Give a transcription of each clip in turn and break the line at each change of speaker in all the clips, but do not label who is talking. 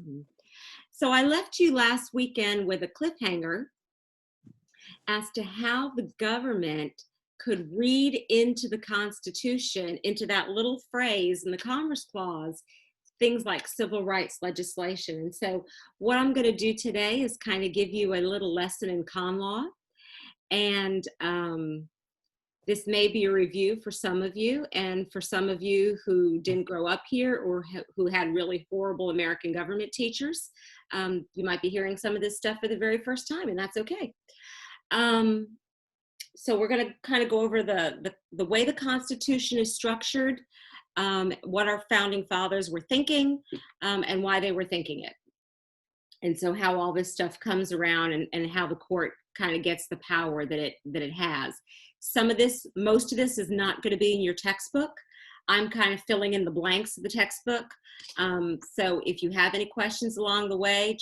Mhm. So I left you last weekend with a cliffhanger as to how the government could read into the Constitution, into that little phrase in the Commerce Clause, things like civil rights legislation. And so what I'm going to do today is kind of give you a little lesson in con law. And this may be a review for some of you, and for some of you who didn't grow up here or who had really horrible American government teachers, you might be hearing some of this stuff for the very first time, and that's okay. So we're going to kind of go over the way the Constitution is structured, what our founding fathers were thinking, and why they were thinking it. And so how all this stuff comes around, and how the court kind of gets the power that it has. Most of this is not going to be in your textbook. I'm kind of filling in the blanks of the textbook. So if you have any questions along the way,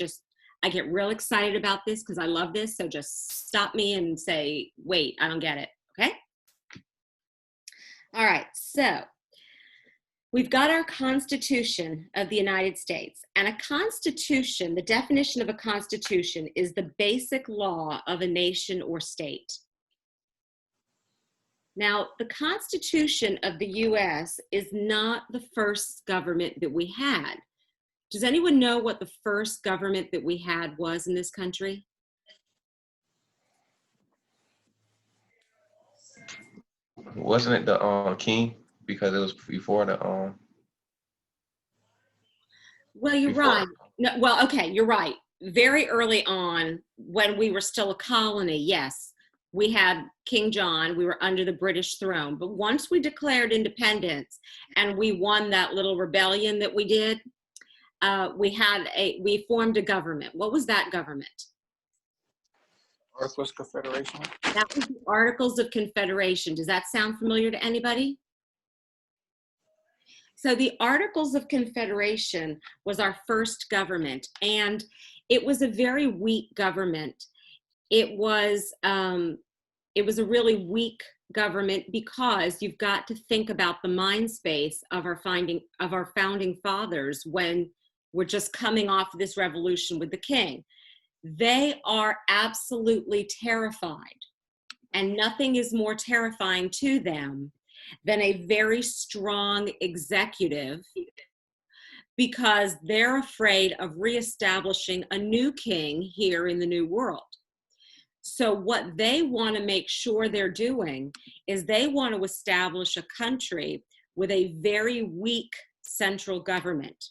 I get real excited about this because I love this. So just stop me and say, wait, I don't get it. Okay. All right. So we've got our Constitution of the United States, and a constitution, the definition of a constitution is the basic law of a nation or state. Now, the Constitution of the US is not the first government that we had. Does anyone know what the first government that we had was in this country?
Wasn't it the king? Because it was before the
Well, you're
before.
right. No, well, okay, you're right. Very early on, when we were still a colony, yes, we had King John. We were under the British throne. But once we declared independence and we won that little rebellion that we did, we formed a government. What was that government?
Articles of Confederation.
That was the Articles of Confederation. Does that sound familiar to anybody? So the Articles of Confederation was our first government, and it was a very weak government. It was a really weak government because you've got to think about the mind space of our founding fathers when we're just coming off of this revolution with the king. They are absolutely terrified, and nothing is more terrifying to them than a very strong executive, because they're afraid of reestablishing a new king here in the new world. So what they want to make sure they're doing is they want to establish a country with a very weak central government.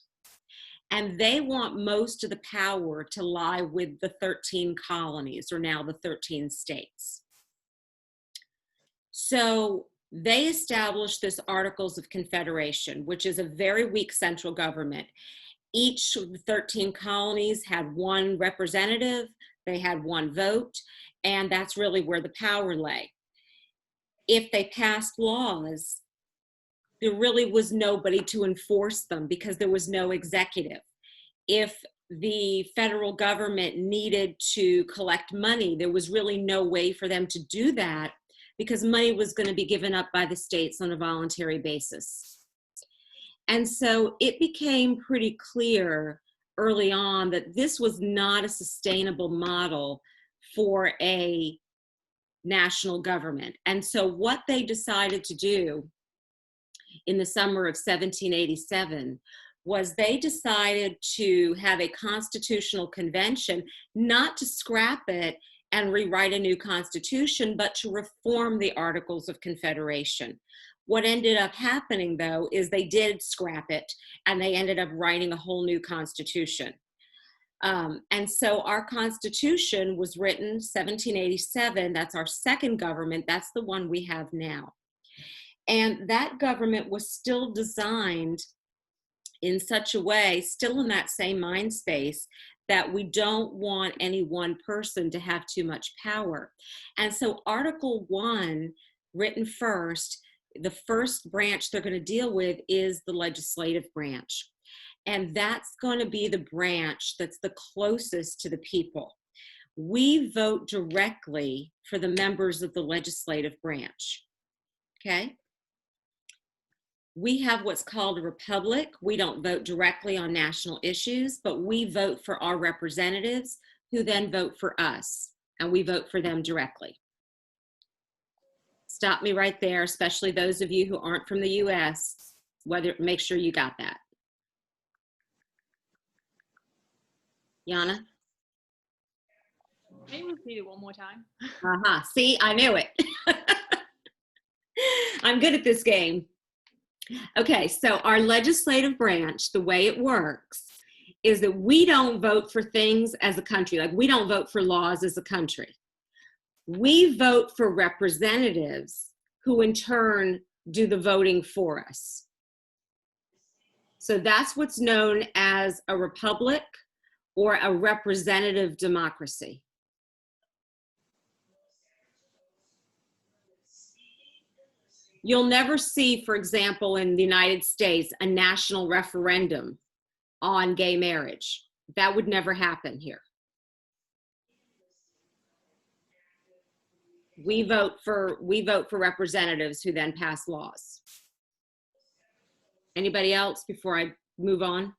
And they want most of the power to lie with the 13 colonies, or now the 13 states. So they established this Articles of Confederation, which is a very weak central government. Each of the 13 colonies had one representative, they had one vote, and that's really where the power lay. If they passed laws, there really was nobody to enforce them because there was no executive. If the federal government needed to collect money, there was really no way for them to do that because money was going to be given up by the states on a voluntary basis. And so it became pretty clear early on that this was not a sustainable model for a national government. And so what they decided to do in the summer of 1787 was they decided to have a constitutional convention, not to scrap it and rewrite a new constitution, but to reform the Articles of Confederation. What ended up happening, though, is they did scrap it, and they ended up writing a whole new constitution. And so our Constitution was written 1787. That's our second government. That's the one we have now. And that government was still designed in such a way, still in that same mind space, that we don't want any one person to have too much power. And so Article 1, written first, the first branch they're going to deal with is the legislative branch. And that's going to be the branch that's the closest to the people. We vote directly for the members of the legislative branch. Okay? We have what's called a republic. We don't vote directly on national issues, but we vote for our representatives who then vote for us, and we vote for them directly. Stop me right there, especially those of you who aren't from the US, make sure you got that. Yana?
Can you repeat it one more time?
See, I knew it. I'm good at this game. Okay, so our legislative branch, the way it works is that we don't vote for things as a country. Like, we don't vote for laws as a country. We vote for representatives who in turn do the voting for us. So that's what's known as a republic or a representative democracy. You'll never see, for example, in the United States, a national referendum on gay marriage. That would never happen here. We vote for representatives who then pass laws. Anybody else before I move on?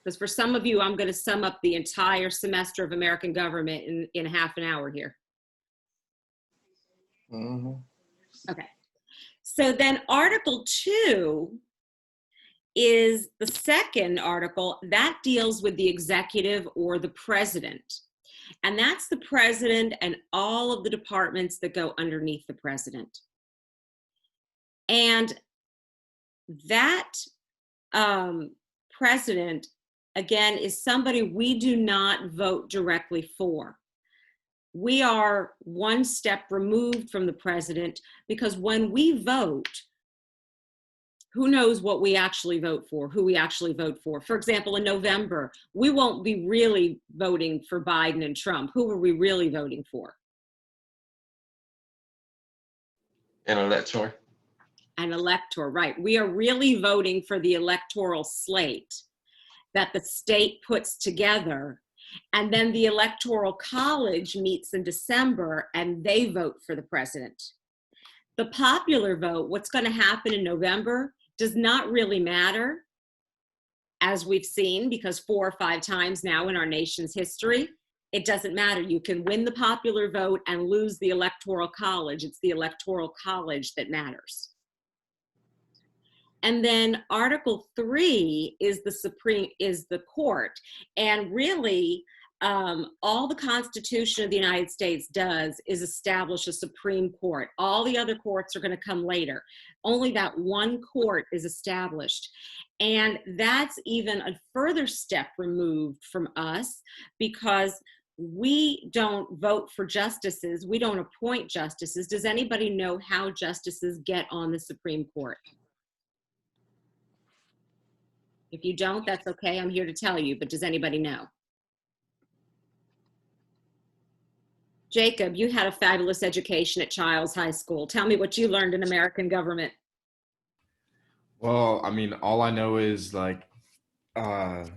Because for some of you, I'm going to sum up the entire semester of American government in half an hour here.
Mm-hmm.
Okay. So then Article 2 is the second article that deals with the executive or the president. And that's the president and all of the departments that go underneath the president. And that president, again, is somebody we do not vote directly for. We are one step removed from the president, because when we vote, who knows what we actually vote for, who we actually vote for. For example, in November, we won't be really voting for Biden and Trump. Who are we really voting for?
An elector.
An elector, right. We are really voting for the electoral slate that the state puts together. And then the Electoral College meets in December and they vote for the president. The popular vote, what's going to happen in November, does not really matter, as we've seen, because 4 or 5 times now in our nation's history, it doesn't matter. You can win the popular vote and lose the Electoral College. It's the Electoral College that matters. And then Article 3 is the court. And really, all the Constitution of the United States does is establish a Supreme Court. All the other courts are going to come later. Only that one court is established. And that's even a further step removed from us, because we don't vote for justices. We don't appoint justices. Does anybody know how justices get on the Supreme Court? If you don't, that's okay. I'm here to tell you, but does anybody know? Jacob, you had a fabulous education at Childs High School. Tell me what you learned in American government.
Well, I mean, all I know is like the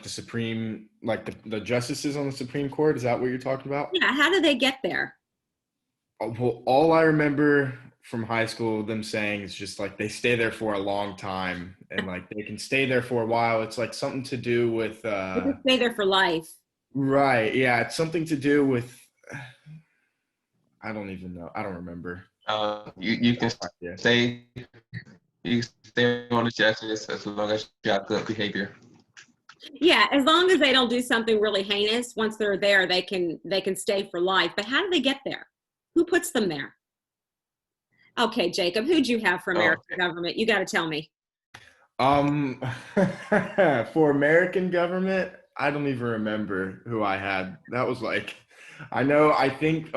Supreme, like the justices on the Supreme Court. Is that what you're talking about?
Yeah, how do they get there?
Well, all I remember from high school, them saying is just like they stay there for a long time, and like they can stay there for a while. It's like something to do with
They can stay there for life.
right. Yeah, it's something to do with I don't even know. I don't remember.
You can stay on the justice as long as you have good behavior.
Yeah, as long as they don't do something really heinous. Once they're there, they can stay for life. But how do they get there? Who puts them there? Okay, Jacob, who'd you have for American government? You got to tell me.
For American government, I don't even remember who I had. That was like, I think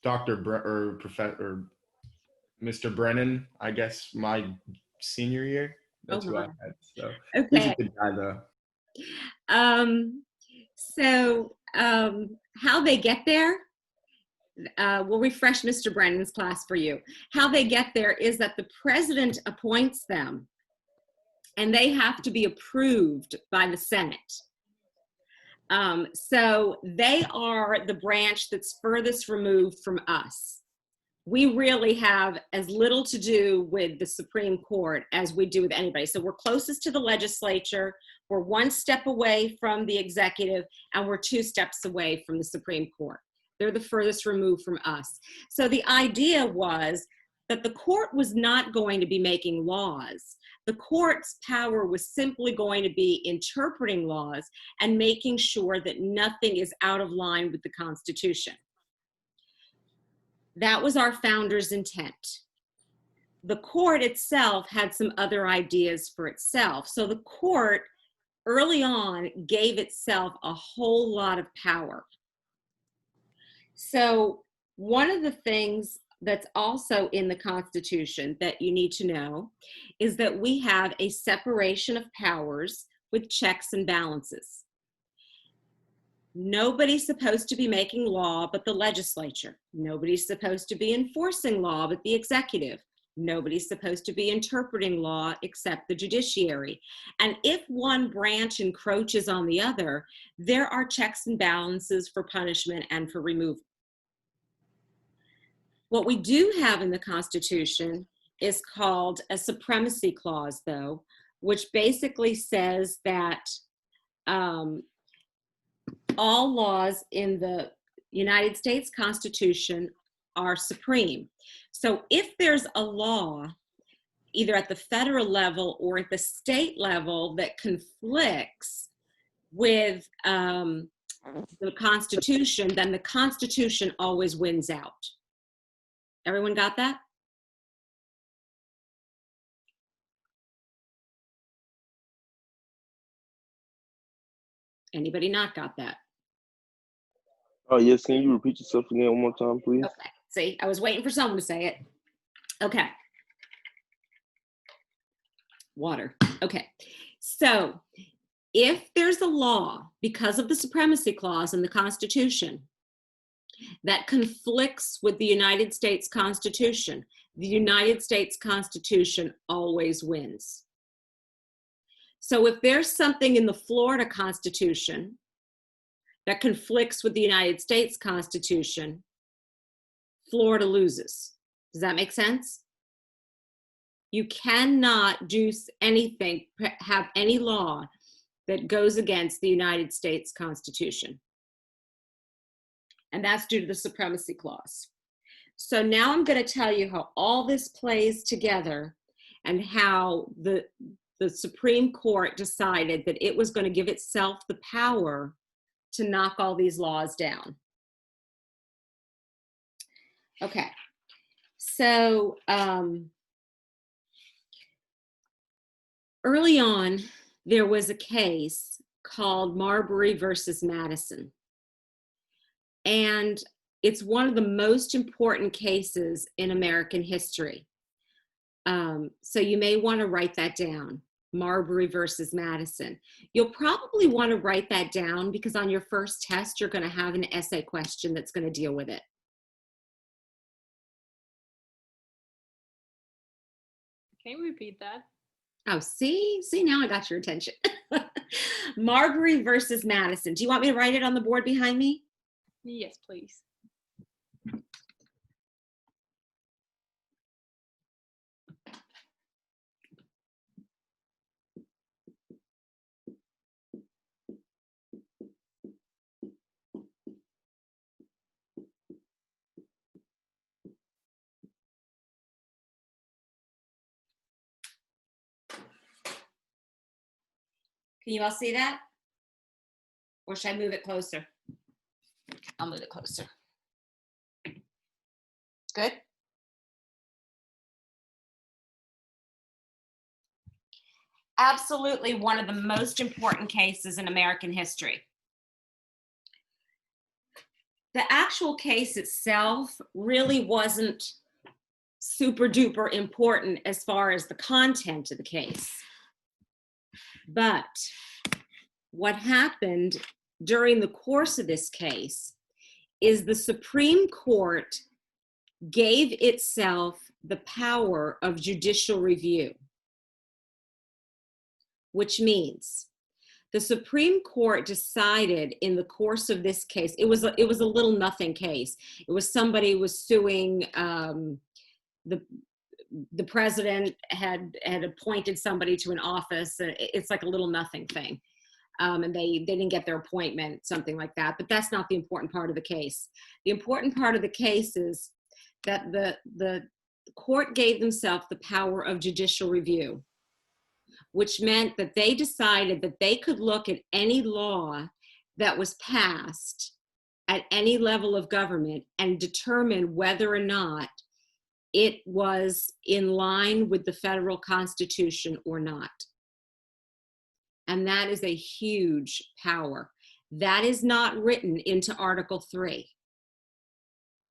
Professor Mr. Brennan, I guess my senior year. That's who I had. So
okay.
He's a good guy though.
How they get there? We'll refresh Mr. Brennan's class for you. How they get there is that the president appoints them, and they have to be approved by the Senate. So they are the branch that's furthest removed from us. we really have as little to do with the Supreme Court as we do with anybody. So we're closest to the legislature, we're one step away from the executive, and we're 2 steps away from the Supreme Court. They're the furthest removed from us. So the idea was that the court was not going to be making laws. The court's power was simply going to be interpreting laws and making sure that nothing is out of line with the Constitution. That was our founders' intent. The court itself had some other ideas for itself. So the court early on gave itself a whole lot of power. So one of the things that's also in the Constitution that you need to know is that we have a separation of powers with checks and balances. Nobody's supposed to be making law but the legislature. Nobody's supposed to be enforcing law but the executive. Nobody's supposed to be interpreting law except the judiciary. And if one branch encroaches on the other, there are checks and balances for punishment and for removal. What we do have in the Constitution is called a supremacy clause, though, which basically says that all laws in the United States Constitution are supreme. So if there's a law, either at the federal level or at the state level, that conflicts with the Constitution, then the Constitution always wins out. Everyone got that? Anybody not got that?
Oh, yes. Can you repeat yourself again one more time, please?
Okay. See, I was waiting for someone to say it. Okay. Water. Okay. So if there's a law, because of the supremacy clause in the Constitution, that conflicts with the United States Constitution, the United States Constitution always wins. So if there's something in the Florida Constitution that conflicts with the United States Constitution, Florida loses. Does that make sense? You cannot do anything, have any law that goes against the United States Constitution. And that's due to the supremacy clause. So now I'm going to tell you how all this plays together and how the Supreme Court decided that it was going to give itself the power to knock all these laws down. Okay, so early on, there was a case called Marbury versus Madison. And it's one of the most important cases in American history. So you may want to write that down, Marbury versus Madison. You'll probably want to write that down because on your first test, you're going to have an essay question that's going to deal with it.
Can you repeat that?
Oh, see, now I got your attention. Marbury versus Madison. Do you want me to write it on the board behind me?
Yes, please.
Can you all see that? Or should I move it closer? I'll move it closer. Good? Absolutely one of the most important cases in American history. The actual case itself really wasn't super duper important as far as the content of the case. But what happened during the course of this case is the Supreme Court gave itself the power of judicial review, which means The Supreme Court decided in the course of this case, it was a little nothing case. It was somebody was suing the president had appointed somebody to an office. It's like a little nothing thing. And they didn't get their appointment, something like that. But that's not the important part of the case. The important part of the case is that the court gave themselves the power of judicial review, which meant that they decided that they could look at any law that was passed at any level of government and determine whether or not it was in line with the federal Constitution or not. And that is a huge power. That is not written into Article 3.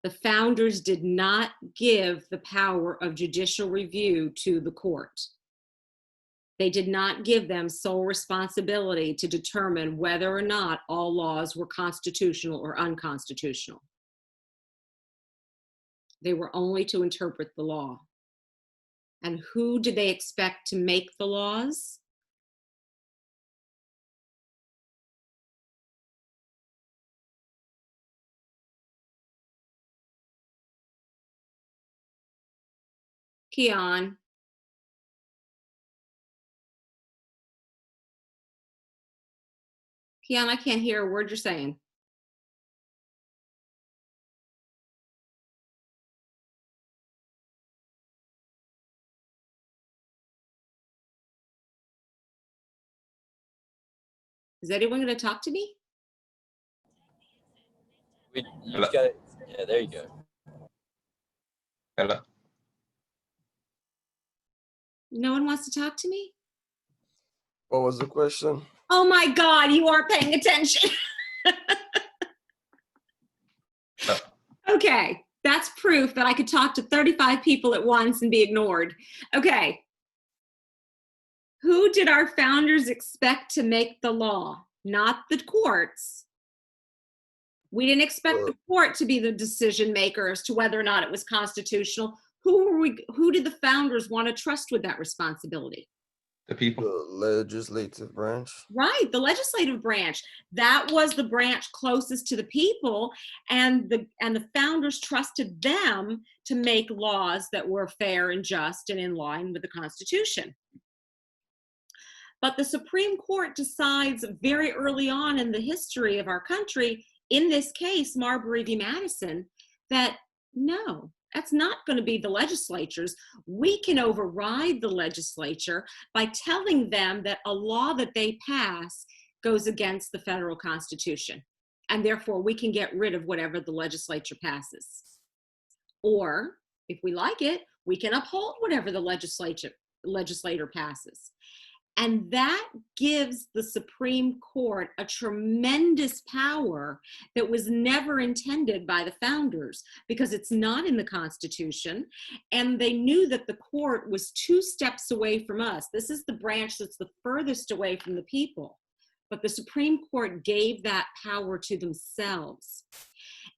The founders did not give the power of judicial review to the court. They did not give them sole responsibility to determine whether or not all laws were constitutional or unconstitutional. They were only to interpret the law. And who did they expect to make the laws? Keon. Keon, I can't hear a word you're saying. Is anyone going to talk to me?
You just got it. Yeah, there you go.
Hello.
No one wants to talk to me?
What was the question?
Oh my God, you aren't paying attention.
No.
Okay, that's proof that I could talk to 35 people at once and be ignored. Okay. Who did our founders expect to make the law? Not the courts. We didn't expect the court to be the decision maker as to whether or not it was constitutional. Who did the founders want to trust with that responsibility?
The people.
The legislative branch.
Right, the legislative branch. That was the branch closest to the people, and the founders trusted them to make laws that were fair and just and in line with the Constitution. But the Supreme Court decides very early on in the history of our country, in this case, Marbury v. Madison, that no, that's not going to be the legislatures. We can override the legislature by telling them that a law that they pass goes against the federal Constitution. And therefore, we can get rid of whatever the legislature passes. Or, if we like it, we can uphold whatever the legislator passes. And that gives the Supreme Court a tremendous power that was never intended by the founders, because it's not in the Constitution. And they knew that the court was 2 steps away from us. This is the branch that's the furthest away from the people. But the Supreme Court gave that power to themselves.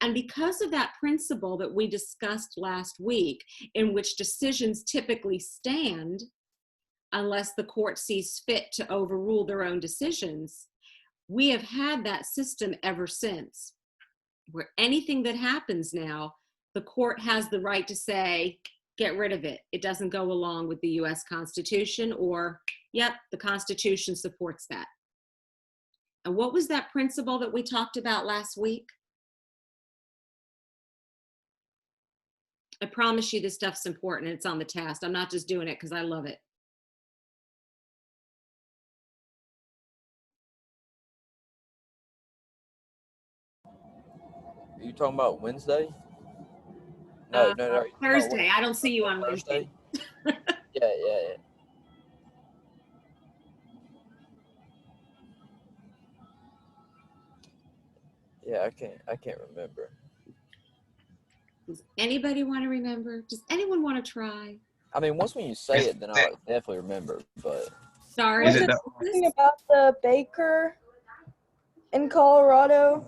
And because of that principle that we discussed last week, in which decisions typically stand unless the court sees fit to overrule their own decisions, we have had that system ever since, where anything that happens now, the court has the right to say, get rid of it. It doesn't go along with the US Constitution, or, yep, the Constitution supports that. And what was that principle that we talked about last week? I promise you this stuff's important and it's on the test. I'm not just doing it because I love it.
Are you talking about Wednesday? No.
Thursday. I don't see you on Wednesday.
Yeah. Yeah, I can't remember.
Does anybody want to remember? Does anyone want to try?
I mean, once when you say it, then I'll definitely remember, but.
Sorry.
Is it
Something about the baker in Colorado?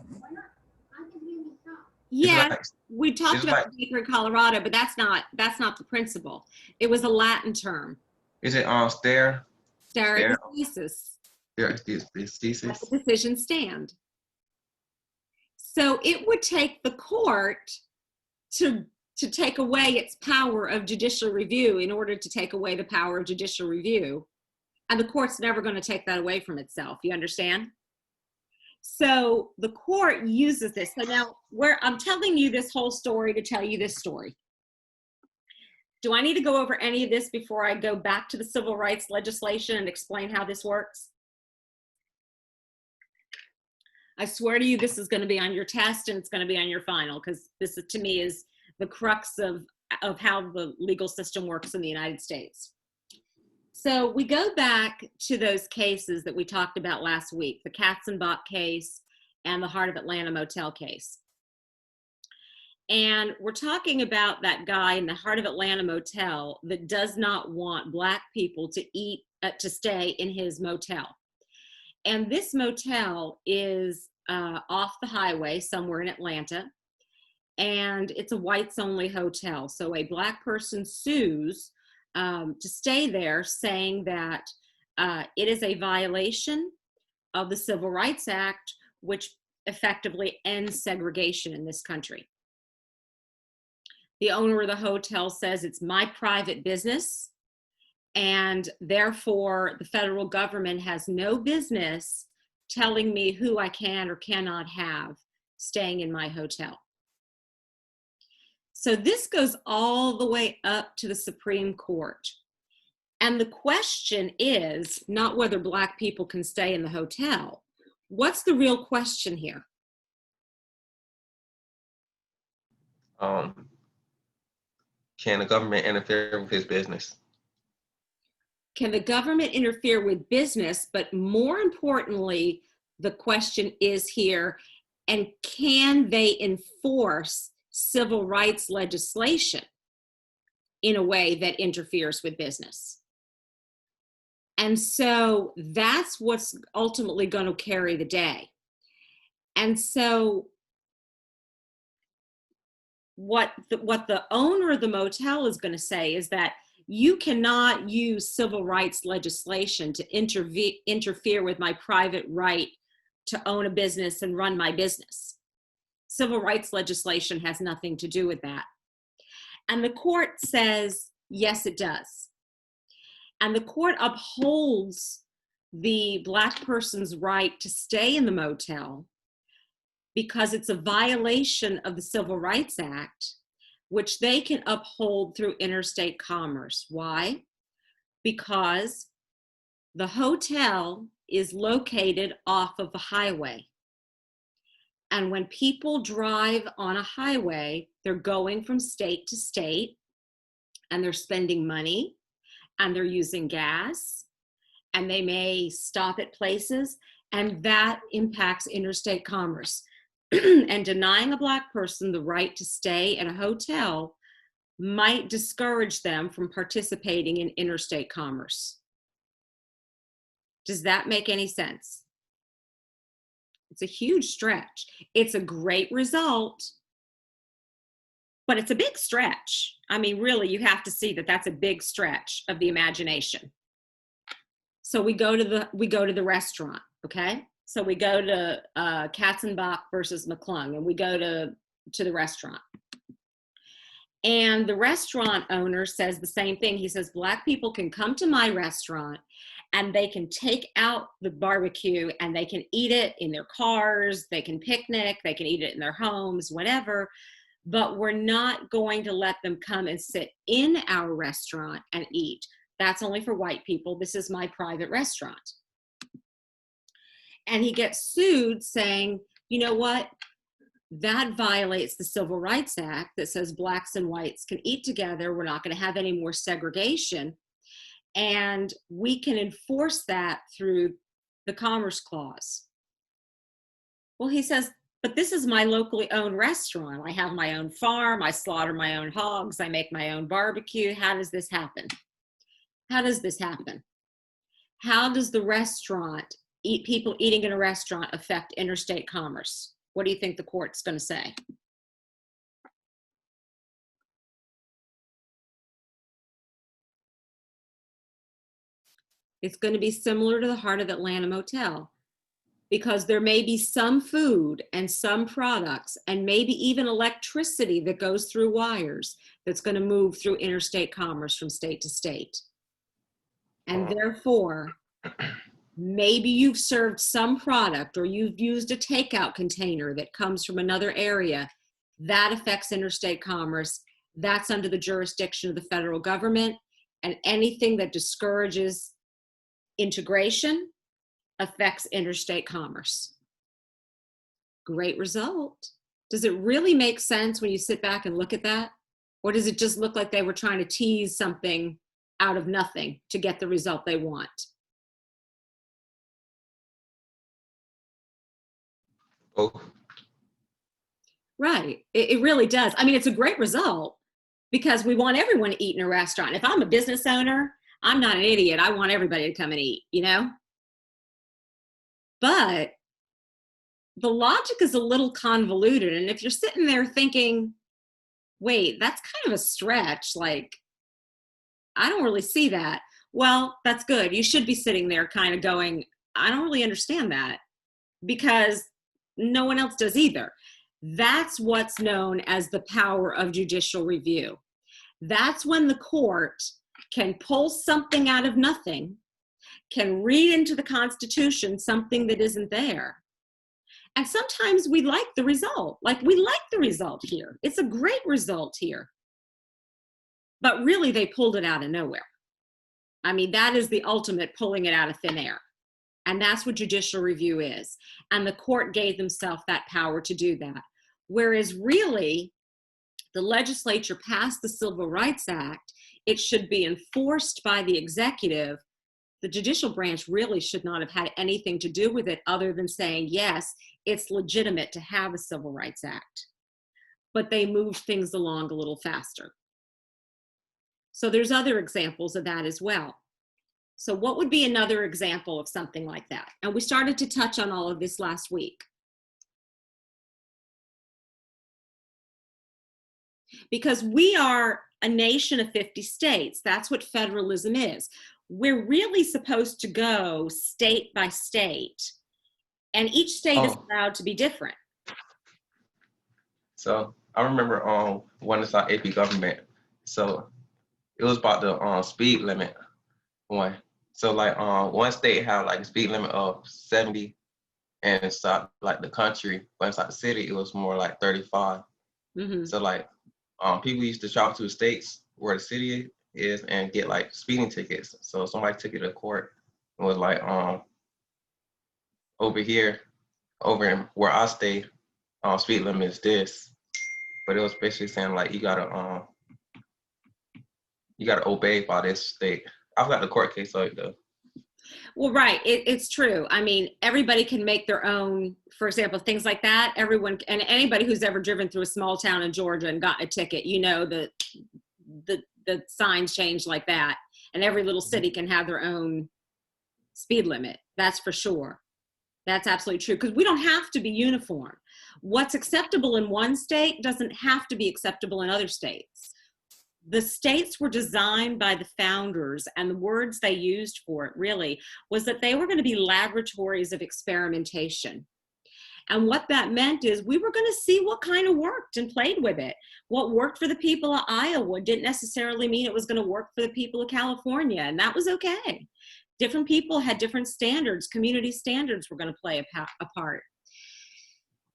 Yeah, we talked about the baker in Colorado, but that's not the principle. It was a Latin term.
Is it stare?
Stare decisis.
This thesis.
Let the decision stand. So it would take the court to take away its power of judicial review in order to take away the power of judicial review. And the court's never going to take that away from itself. You understand? So the court uses this. So now I'm telling you this whole story to tell you this story. Do I need to go over any of this before I go back to the civil rights legislation and explain how this works? I swear to you, this is going to be on your test and it's going to be on your final, because this to me is the crux of how the legal system works in the United States. So we go back to those cases that we talked about last week, the Katzenbach case and the Heart of Atlanta motel case. And we're talking about that guy in the Heart of Atlanta motel that does not want Black people to stay in his motel. And this motel is off the highway somewhere in Atlanta, and it's a whites only hotel. So a Black person sues to stay there, saying that it is a violation of the Civil Rights Act, which effectively ends segregation in this country. The owner of the hotel says it's my private business, and therefore the federal government has no business telling me who I can or cannot have staying in my hotel. So this goes all the way up to the Supreme Court. And the question is not whether Black people can stay in the hotel. What's the real question here?
Can the government interfere with his business?
Can the government interfere with business? But more importantly, the question is here, and can they enforce civil rights legislation in a way that interferes with business? And so that's what's ultimately going to carry the day. And so what the owner of the motel is going to say is that you cannot use civil rights legislation to interfere with my private right to own a business and run my business. Civil rights legislation has nothing to do with that. And the court says, yes, it does. And the court upholds the Black person's right to stay in the motel because it's a violation of the Civil Rights Act, which they can uphold through interstate commerce. Why? Because the hotel is located off of the highway. And when people drive on a highway, they're going from state to state, and they're spending money, and they're using gas, and they may stop at places, and that impacts interstate commerce. And denying a Black person the right to stay in a hotel might discourage them from participating in interstate commerce. Does that make any sense? It's a huge stretch. It's a great result, but it's a big stretch. I mean, really, you have to see that that's a big stretch of the imagination. So we go to the restaurant, okay? So we go to Katzenbach versus McClung, and we go to the restaurant. And the restaurant owner says the same thing. He says, Black people can come to my restaurant and they can take out the barbecue and they can eat it in their cars, they can picnic, they can eat it in their homes, whatever, but we're not going to let them come and sit in our restaurant and eat. That's only for white people. This is my private restaurant. And he gets sued saying, you know what? That violates the Civil Rights Act that says Blacks and whites can eat together. We're not going to have any more segregation. And we can enforce that through the Commerce Clause. Well, he says, but this is my locally owned restaurant. I have my own farm. I slaughter my own hogs. I make my own barbecue. How does this happen? How does this happen? How does the restaurant, people eating in a restaurant, affect interstate commerce? What do you think the court's going to say? It's going to be similar to the Heart of Atlanta Motel, because there may be some food and some products and maybe even electricity that goes through wires that's going to move through interstate commerce from state to state. And therefore, maybe you've served some product or you've used a takeout container that comes from another area. That affects interstate commerce. That's under the jurisdiction of the federal government. And anything that discourages integration affects interstate commerce. Great result. Does it really make sense when you sit back and look at that? Or does it just look like they were trying to tease something out of nothing to get the result they want?
Both.
Right. It really does. I mean, it's a great result because we want everyone to eat in a restaurant. If I'm a business owner, I'm not an idiot. I want everybody to come and eat, you know? But the logic is a little convoluted. And if you're sitting there thinking, wait, that's kind of a stretch, like, I don't really see that. Well, that's good. You should be sitting there kind of going, I don't really understand that, because no one else does either. That's what's known as the power of judicial review. That's when the court can pull something out of nothing, can read into the Constitution something that isn't there. And sometimes we like the result. Like, we like the result here. It's a great result here. But really, they pulled it out of nowhere. I mean, that is the ultimate pulling it out of thin air. And that's what judicial review is. And the court gave themselves that power to do that. Whereas really, the legislature passed the Civil Rights Act. It should be enforced by the executive. The judicial branch really should not have had anything to do with it other than saying, yes, it's legitimate to have a Civil Rights Act. But they moved things along a little faster. So there's other examples of that as well. So what would be another example of something like that? And we started to touch on all of this last week. Because we are a nation of 50 states. That's what federalism is. We're really supposed to go state by state, and each state is allowed to be different.
So I remember when it's our AP government. So it was about the speed limit one. So like one state had like a speed limit of 70, and inside like the country, but inside the city it was more like 35.
Mm-hmm.
So like people used to travel to the states where the city is and get like speeding tickets. So somebody took it to court and was like, over here, over in where I stay, speed limit is this. But it was basically saying like you gotta obey by this state. I've got the court case like though.
Well, right. It's true. I mean, everybody can make their own, for example, things like that. Everyone, and anybody who's ever driven through a small town in Georgia and gotten a ticket, you know, the signs change like that. And every little city can have their own speed limit. That's for sure. That's absolutely true, because we don't have to be uniform. What's acceptable in one state doesn't have to be acceptable in other states. The states were designed by the founders, and the words they used for it really was that they were going to be laboratories of experimentation. And what that meant is we were going to see what kind of worked and played with it. What worked for the people of Iowa didn't necessarily mean it was going to work for the people of California, and that was okay. Different people had different standards. Community standards were going to play a part.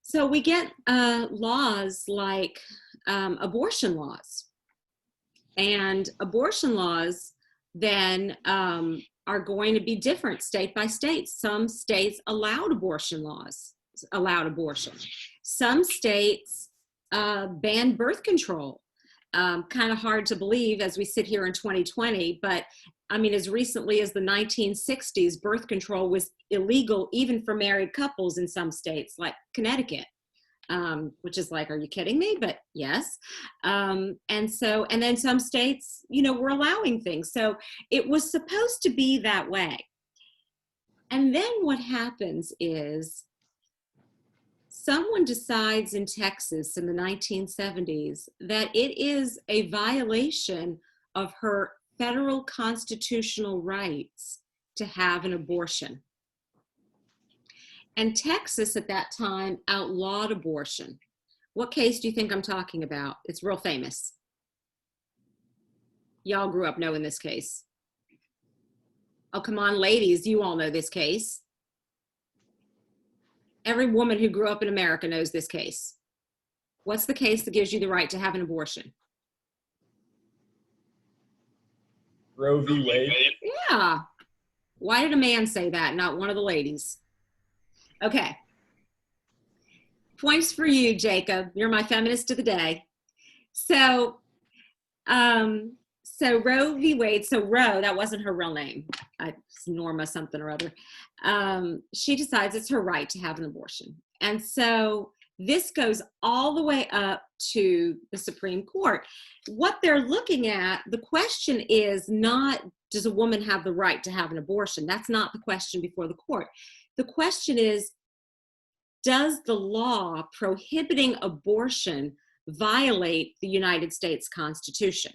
So we get laws like abortion laws. And abortion laws then are going to be different state by state. Some states allowed abortion. Some states banned birth control. Kind of hard to believe as we sit here in 2020, but I mean, as recently as the 1960s, birth control was illegal even for married couples in some states like Connecticut. Which is like, are you kidding me? But yes. And then some states, you know, were allowing things. So it was supposed to be that way. And then what happens is someone decides in Texas in the 1970s that it is a violation of her federal constitutional rights to have an abortion. And Texas at that time outlawed abortion. What case do you think I'm talking about? It's real famous. Y'all grew up knowing this case. Oh, come on, ladies, you all know this case. Every woman who grew up in America knows this case. What's the case that gives you the right to have an abortion?
Roe v. Wade.
Yeah. Why did a man say that, not one of the ladies? Okay. Points for you, Jacob. You're my feminist of the day. So Roe v. Wade, so Roe, that wasn't her real name. It's Norma something or other. She decides it's her right to have an abortion. And so this goes all the way up to the Supreme Court. What they're looking at, the question is not, does a woman have the right to have an abortion? That's not the question before the court. The question is, does the law prohibiting abortion violate the United States Constitution?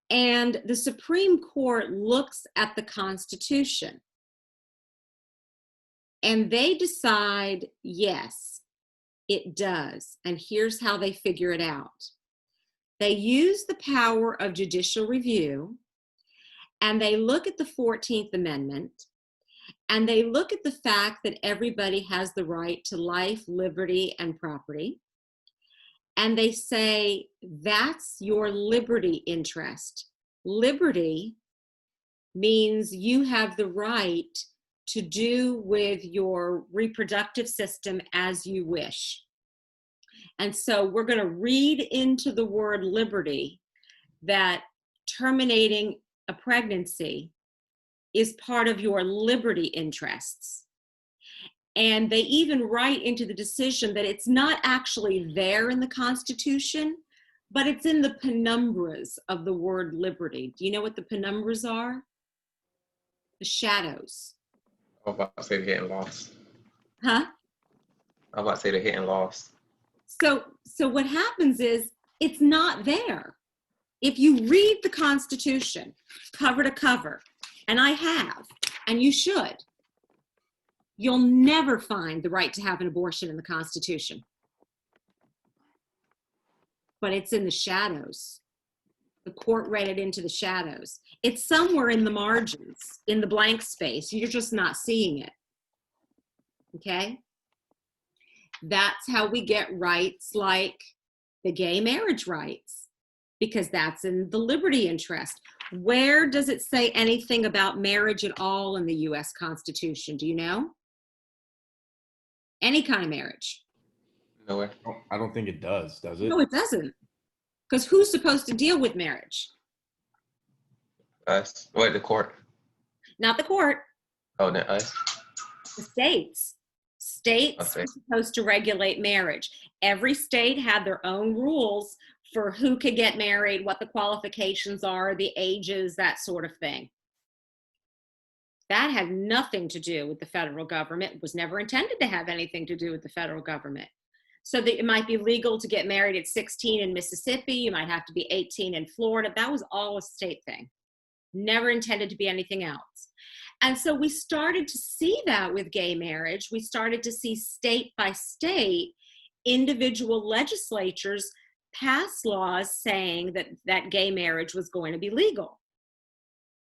And the Supreme Court looks at the Constitution and they decide, yes, it does. And here's how they figure it out. They use the power of judicial review and they look at the 14th Amendment and they look at the fact that everybody has the right to life, liberty, and property. And they say, that's your liberty interest. Liberty means you have the right to do with your reproductive system as you wish. And so we're going to read into the word liberty that terminating a pregnancy is part of your liberty interests. And they even write into the decision that it's not actually there in the Constitution, but it's in the penumbras of the word liberty. Do you know what the penumbras are? The shadows.
I was about to say they're getting lost.
Huh?
I was about to say they're getting lost.
So what happens is it's not there. If you read the Constitution cover to cover, and I have, and you should, you'll never find the right to have an abortion in the Constitution. But it's in the shadows. The court read it into the shadows. It's somewhere in the margins, in the blank space. You're just not seeing it. Okay? That's how we get rights like the gay marriage rights, because that's in the liberty interest. Where does it say anything about marriage at all in the US Constitution? Do you know? Any kind of marriage.
Nowhere.
I don't think it does it?
No, it doesn't. Because who's supposed to deal with marriage?
Us. Wait, the court.
Not the court,
Oh, then us.
the states. States
Okay.
are supposed to regulate marriage. Every state had their own rules for who could get married, what the qualifications are, the ages, that sort of thing. That had nothing to do with the federal government. It was never intended to have anything to do with the federal government. So that it might be legal to get married at 16 in Mississippi. You might have to be 18 in Florida. That was all a state thing. Never intended to be anything else. And so we started to see that with gay marriage. We started to see state by state individual legislatures pass laws saying that gay marriage was going to be legal.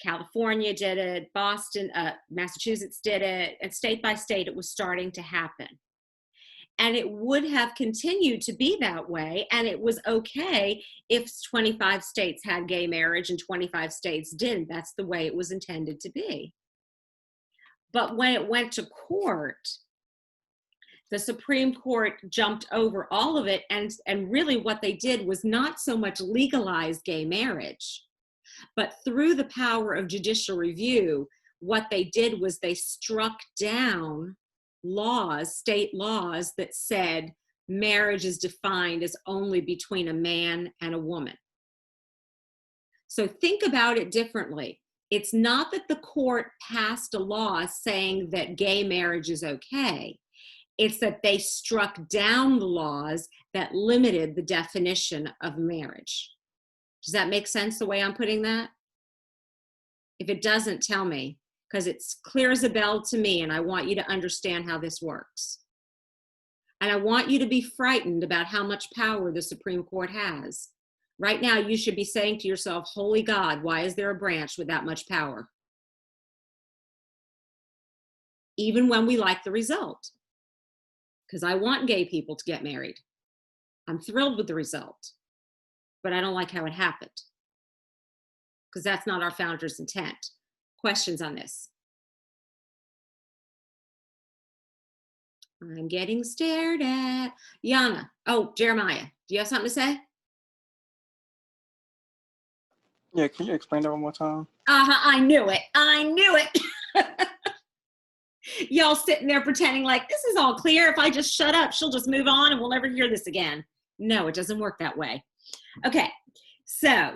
California did it, Boston, Massachusetts did it, and state by state it was starting to happen. And it would have continued to be that way, and it was okay if 25 states had gay marriage and 25 states didn't. That's the way it was intended to be. But when it went to court, the Supreme Court jumped over all of it, and really what they did was not so much legalize gay marriage, but through the power of judicial review, what they did was they struck down laws, state laws that said marriage is defined as only between a man and a woman. So think about it differently. It's not that the court passed a law saying that gay marriage is okay. It's that they struck down the laws that limited the definition of marriage. Does that make sense the way I'm putting that? If it doesn't, tell me, because it's clear as a bell to me, and I want you to understand how this works. And I want you to be frightened about how much power the Supreme Court has. Right now, you should be saying to yourself, holy God, why is there a branch with that much power? Even when we like the result. Because I want gay people to get married. I'm thrilled with the result, but I don't like how it happened. Because that's not our founders' intent. Questions on this? I'm getting stared at. Yana. Oh, Jeremiah. Do you have something to say?
Yeah, can you explain that one more time?
I knew it. I knew it. Y'all sitting there pretending like this is all clear. If I just shut up, she'll just move on and we'll never hear this again. No, it doesn't work that way. Okay, so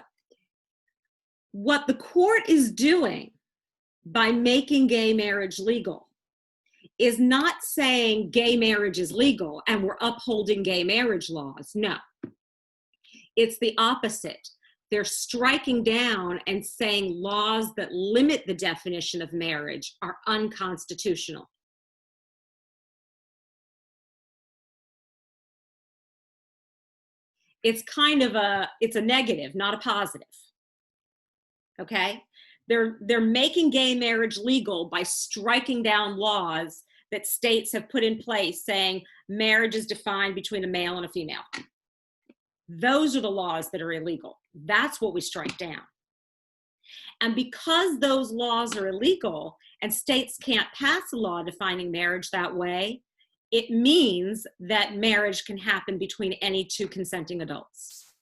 what the court is doing by making gay marriage legal is not saying gay marriage is legal and we're upholding gay marriage laws. No, it's the opposite. They're striking down and saying laws that limit the definition of marriage are unconstitutional. It's kind of it's a negative, not a positive. Okay? They're making gay marriage legal by striking down laws that states have put in place saying marriage is defined between a male and a female. Those are the laws that are illegal. That's what we strike down. And because those laws are illegal and states can't pass a law defining marriage that way, it means that marriage can happen between any two consenting adults.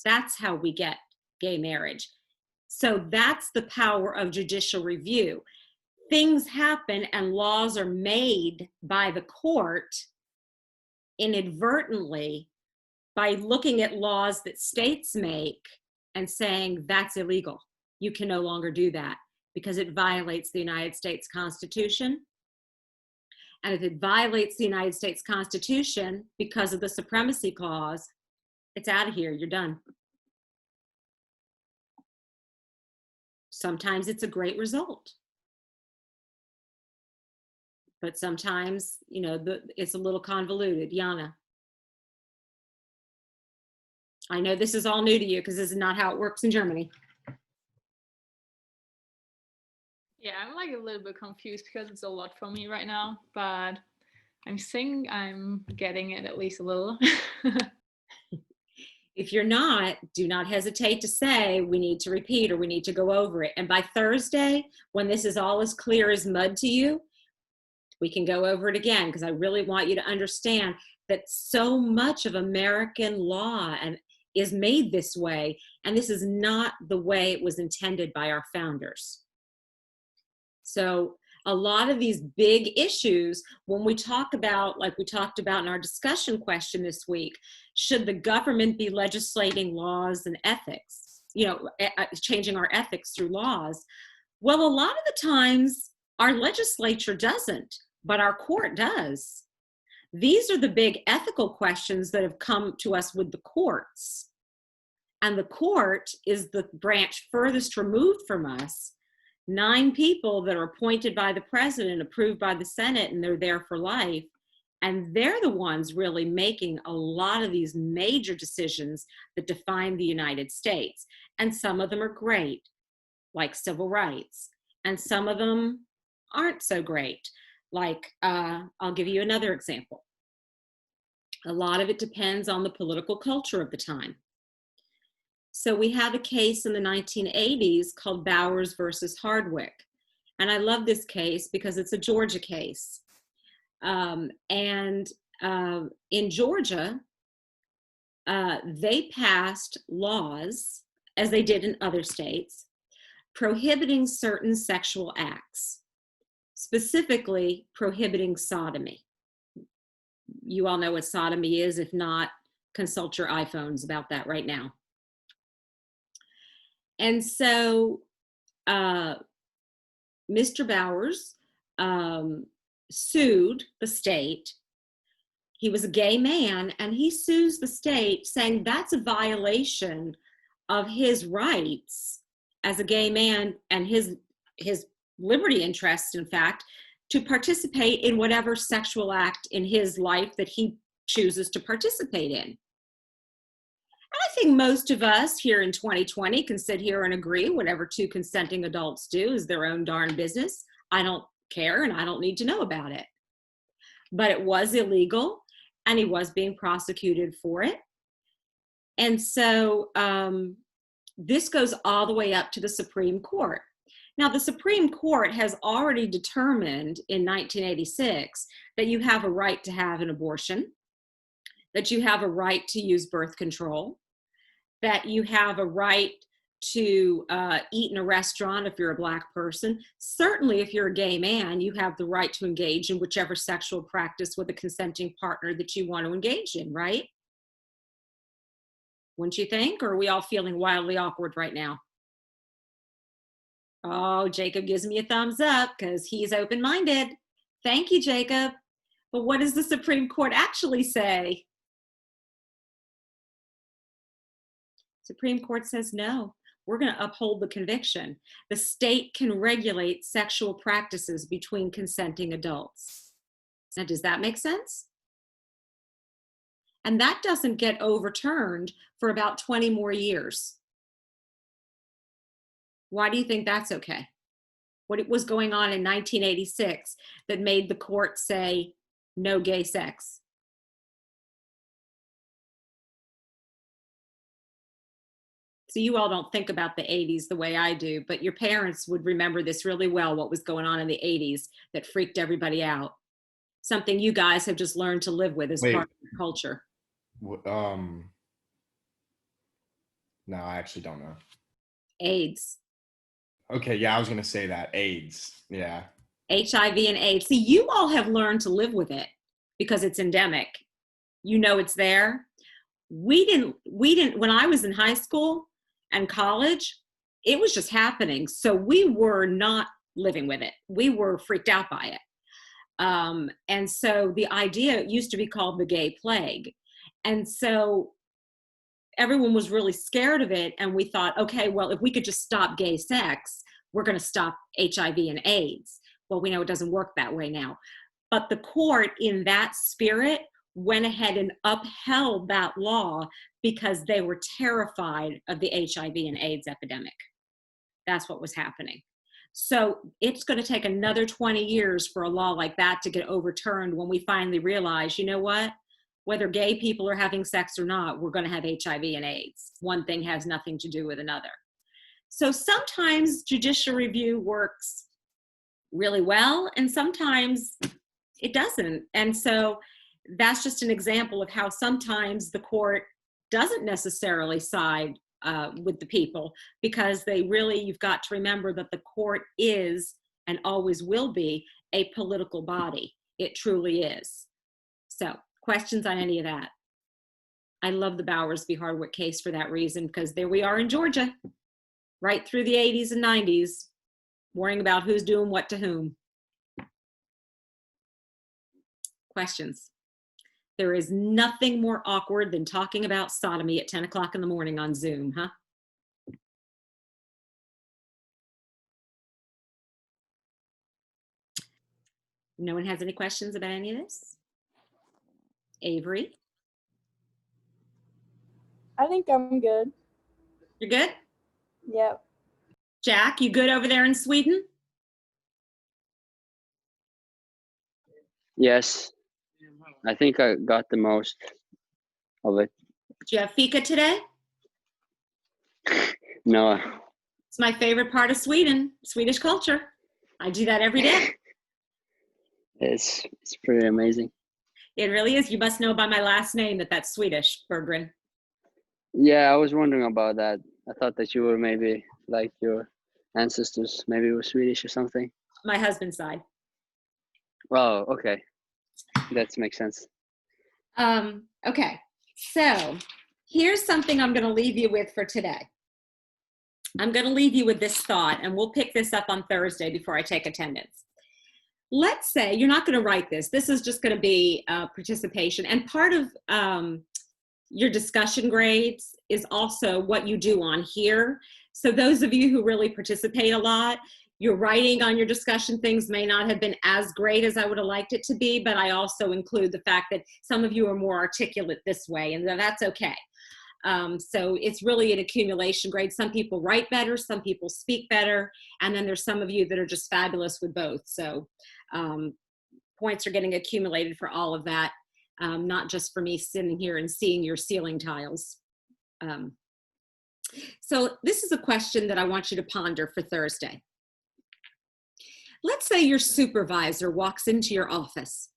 That's how we get gay marriage. So that's the power of judicial review. Things happen and laws are made by the court inadvertently by looking at laws that states make and saying that's illegal. You can no longer do that because it violates the United States Constitution. And if it violates the United States Constitution because of the Supremacy Clause, it's out of here, you're done. Sometimes it's a great result. But sometimes, you know, it's a little convoluted. Yana. I know this is all new to you because this is not how it works in Germany.
Yeah, I'm like a little bit confused because it's a lot for me right now, but I'm saying I'm getting it at least a little.
If you're not, do not hesitate to say we need to repeat or we need to go over it. And by Thursday, when this is all as clear as mud to you, we can go over it again because I really want you to understand that so much of American law is made this way, and this is not the way it was intended by our founders. So a lot of these big issues, when we talk about, like we talked about in our discussion question this week, should the government be legislating laws and ethics, you know, changing our ethics through laws? Well, a lot of the times our legislature doesn't, but our court does. These are the big ethical questions that have come to us with the courts. And the court is the branch furthest removed from us. 9 people that are appointed by the president, approved by the Senate, and they're there for life. And they're the ones really making a lot of these major decisions that define the United States. And some of them are great, like civil rights. And some of them aren't so great. Like, I'll give you another example. A lot of it depends on the political culture of the time. So we have a case in the 1980s called Bowers versus Hardwick. And I love this case because it's a Georgia case. In Georgia, they passed laws, as they did in other states, prohibiting certain sexual acts, specifically prohibiting sodomy. You all know what sodomy is. If not, consult your iPhones about that right now. And so Mr. Bowers sued the state. He was a gay man, and he sues the state saying that's a violation of his rights as a gay man and his liberty interest, in fact, to participate in whatever sexual act in his life that he chooses to participate in. And I think most of us here in 2020 can sit here and agree whatever two consenting adults do is their own darn business. I don't care and I don't need to know about it. But it was illegal and he was being prosecuted for it. And so this goes all the way up to the Supreme Court. Now, the Supreme Court has already determined in 1986 that you have a right to have an abortion, that you have a right to use birth control, that you have a right to eat in a restaurant if you're a Black person. Certainly, if you're a gay man, you have the right to engage in whichever sexual practice with a consenting partner that you want to engage in, right? Wouldn't you think? Or are we all feeling wildly awkward right now? Oh, Jacob gives me a thumbs up because he's open-minded. Thank you, Jacob. But what does the Supreme Court actually say? Supreme Court says no. We're going to uphold the conviction. The state can regulate sexual practices between consenting adults. Now, does that make sense? And that doesn't get overturned for about 20 more years. Why do you think that's okay? What was going on in 1986 that made the court say no gay sex? So you all don't think about the 80s the way I do, but your parents would remember this really well, what was going on in the 80s that freaked everybody out. Something you guys have just learned to live with as part of your culture.
No, I actually don't know.
AIDS.
Okay, yeah, I was going to say that. AIDS, yeah.
HIV and AIDS. See, you all have learned to live with it because it's endemic. You know it's there. We didn't, when I was in high school and college, it was just happening. So we were not living with it. We were freaked out by it. And so the idea used to be called the gay plague. And so everyone was really scared of it. And we thought, okay, well, if we could just stop gay sex, we're going to stop HIV and AIDS. Well, we know it doesn't work that way now. But the court, in that spirit, went ahead and upheld that law because they were terrified of the HIV and AIDS epidemic. That's what was happening. So it's going to take another 20 years for a law like that to get overturned when we finally realize, you know what? Whether gay people are having sex or not, we're going to have HIV and AIDS. One thing has nothing to do with another. So sometimes judicial review works really well, and sometimes it doesn't. And so that's just an example of how sometimes the court doesn't necessarily side with the people, because they really, you've got to remember that the court is and always will be a political body. It truly is. So questions on any of that? I love the Bowers v. Hardwick case for that reason, because there we are in Georgia, right through the 80s and 90s, worrying about who's doing what to whom. Questions? There is nothing more awkward than talking about sodomy at 10 o'clock in the morning on Zoom, huh? No one has any questions about any of this? Avery?
I think I'm good.
You're good?
Yep.
Jack, you good over there in Sweden?
Yes, I think I got the most of it.
Did you have fika today?
No,
It's my favorite part of Sweden, Swedish culture. I do that every day.
it's pretty amazing.
It really is. You must know by my last name that that's Swedish, Berggren.
Yeah, I was wondering about that. I thought that you were maybe like your ancestors, maybe were Swedish or something.
My husband's side.
Oh, okay. That makes sense.
Okay, so here's something I'm going to leave you with for today. I'm going to leave you with this thought, and we'll pick this up on Thursday before I take attendance. Let's say you're not going to write this. This is just going to be participation. And part of your discussion grades is also what you do on here. So those of you who really participate a lot, your writing on your discussion things may not have been as great as I would have liked it to be, but I also include the fact that some of you are more articulate this way, and that's okay. So it's really an accumulation grade. Some people write better, some people speak better, and then there's some of you that are just fabulous with both. So points are getting accumulated for all of that, not just for me sitting here and seeing your ceiling tiles. So this is a question that I want you to ponder for Thursday. Let's say your supervisor walks into your office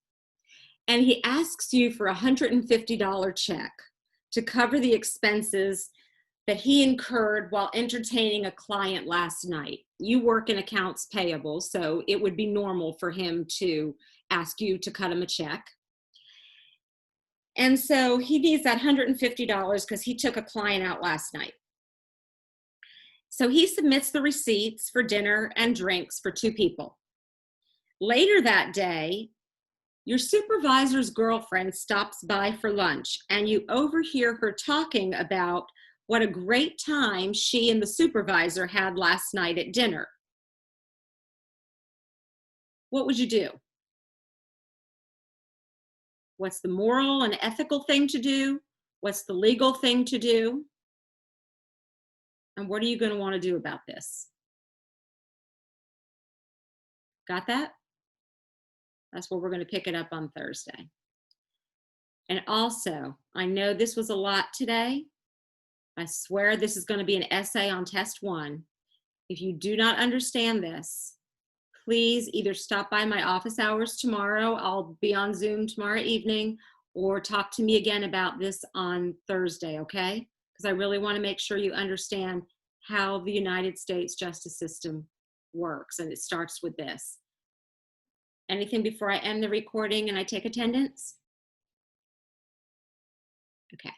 and he asks you for a $150 check to cover the expenses that he incurred while entertaining a client last night. You work in accounts payable, so it would be normal for him to ask you to cut him a check. And so he needs that $150 because he took a client out last night. So he submits the receipts for dinner and drinks for 2 people. Later that day, your supervisor's girlfriend stops by for lunch and you overhear her talking about what a great time she and the supervisor had last night at dinner. What would you do? What's the moral and ethical thing to do? What's the legal thing to do? And what are you going to want to do about this? Got that? That's where we're going to pick it up on Thursday. And also, I know this was a lot today. I swear this is going to be an essay on test 1. If you do not understand this, please either stop by my office hours tomorrow. I'll be on Zoom tomorrow evening, or talk to me again about this on Thursday, okay? Because I really want to make sure you understand how the United States justice system works, and it starts with this. Anything before I end the recording and I take attendance? Okay.